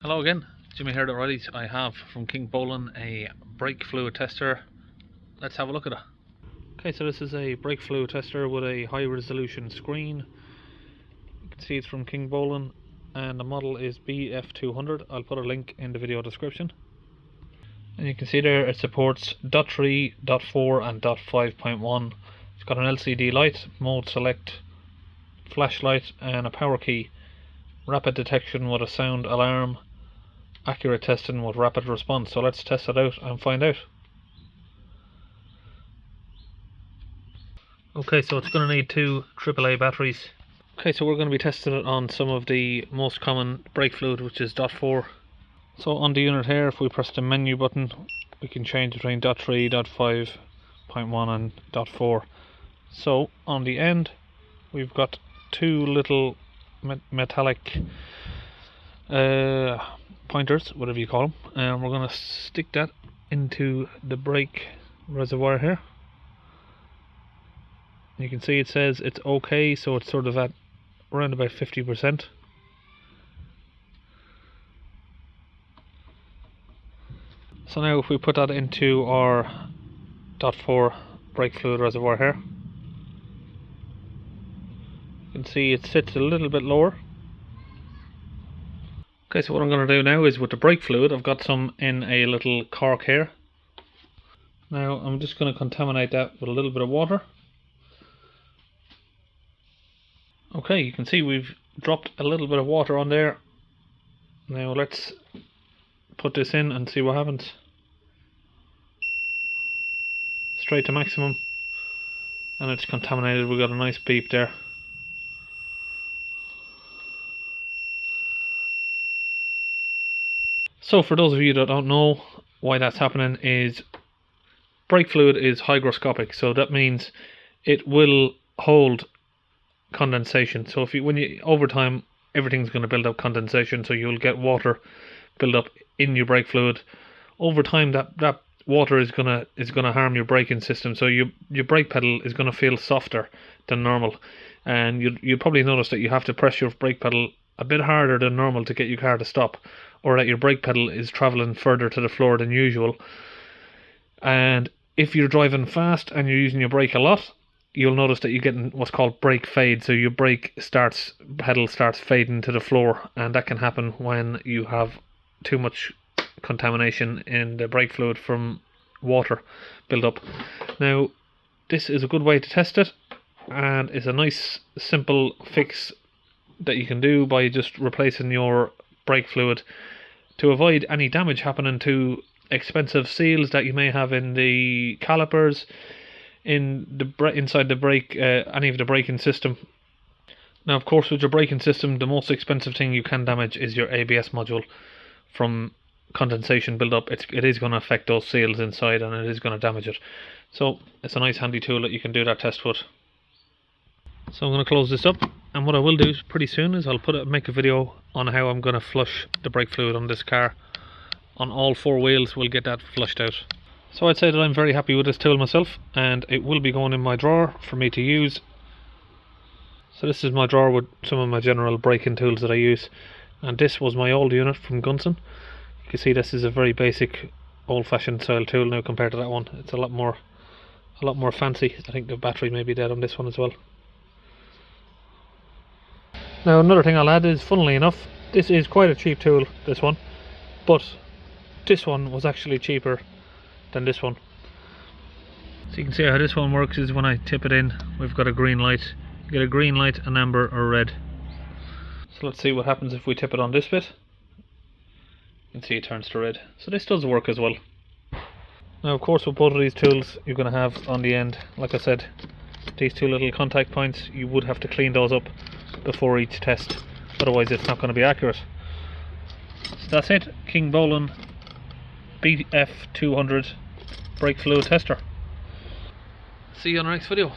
Hello again, Jimmy here at O'Reilly's. I have from Kingbolen a brake fluid tester. Let's have a look at it. Okay, so this is a brake fluid tester with a high resolution screen. You can see it's from Kingbolen and the model is BF200. I'll put a link in the video description. And you can see there it supports .3, .4 and .5.1. It's got an LCD light, mode select, flashlight and a power key. Rapid detection with a sound alarm. Accurate testing with rapid response. So let's test it out and find out. Okay, so it's going to need two AAA batteries. Okay, so we're going to be testing it on some of the most common brake fluid, which is .4. So on the unit here, if we press the menu button, we can change between .3, .5.1 and .4. So on the end, we've got two little metallic pointers, whatever you call them, and we're going to stick that into the brake reservoir here. You can see it says it's okay, so it's sort of at around about 50%. So now if we put that into our .4 brake fluid reservoir here, you can see it sits a little bit lower. Okay, so what I'm going to do now is with the brake fluid, I've got some in a little cork here. Now I'm just going to contaminate that with a little bit of water. Okay, you can see we've dropped a little bit of water on there. Now let's put this in and see what happens. Straight to maximum, and it's contaminated. We got a nice beep there. So for those of you that don't know why that's happening, is brake fluid is hygroscopic, so that means it will hold condensation. So if you, over time, everything's going to build up condensation, so you'll get water build up in your brake fluid. Over time, that water is gonna harm your braking system, so your brake pedal is gonna feel softer than normal, and you probably notice that you have to press your brake pedal a bit harder than normal to get your car to stop, or that your brake pedal is traveling further to the floor than usual. And if you're driving fast and you're using your brake a lot, you'll notice that you're getting what's called brake fade, so your pedal starts fading to the floor, and that can happen when you have too much contamination in the brake fluid from water build up. Now this is a good way to test it, and it's a nice simple fix that you can do by just replacing your brake fluid to avoid any damage happening to expensive seals that you may have in the calipers, in the inside the brake, any of the braking system. Now of course with your braking system, the most expensive thing you can damage is your ABS module from condensation build up. It is going to affect those seals inside, and it is going to damage it. So it's a nice handy tool that you can do that test with. So I'm going to close this up, and what I will do pretty soon is I'll make a video on how I'm going to flush the brake fluid on this car. On all four wheels we'll get that flushed out. So I'd say that I'm very happy with this tool myself, and it will be going in my drawer for me to use. So this is my drawer with some of my general braking tools that I use, and this was my old unit from Gunson. You can see this is a very basic old-fashioned style tool now compared to that one. It's a lot more fancy. I think the battery may be dead on this one as well. Now another thing I'll add is, funnily enough, this is quite a cheap tool, this one, but this one was actually cheaper than this one. So you can see how this one works is when I tip it in, we've got a green light. You get a green light, an amber or red. So let's see what happens if we tip it on this bit. You can see it turns to red. So this does work as well. Now of course with both of these tools you're going to have on the end, like I said, these two little contact points. You would have to clean those up before each test, otherwise it's not going to be accurate. So that's it, Kingbolen BF200 brake fluid tester. See you on our next video.